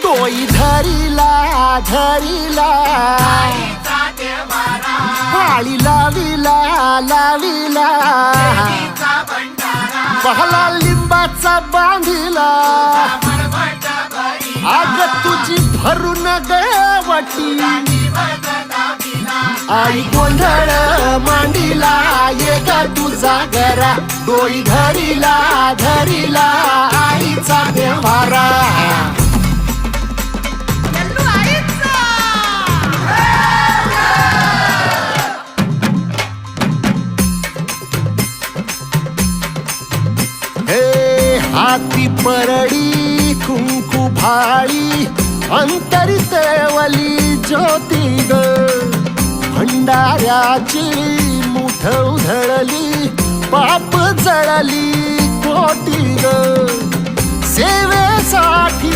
डोई धरिला धरिला पाळी लाविला लाविला पहला लिंबाचा बांधिला आग तुझी भरून गवटी आई गोंधळ मांडीला ये ग तुझा घरा डोई धरिला धरिला आईचा देवारा हे हाती परडी कुंकू भाळी अंतरी तेवली ज्योती ग भंडाऱ्याची मुठ उधळली पाप जळली कोटी ग सेवेसाठी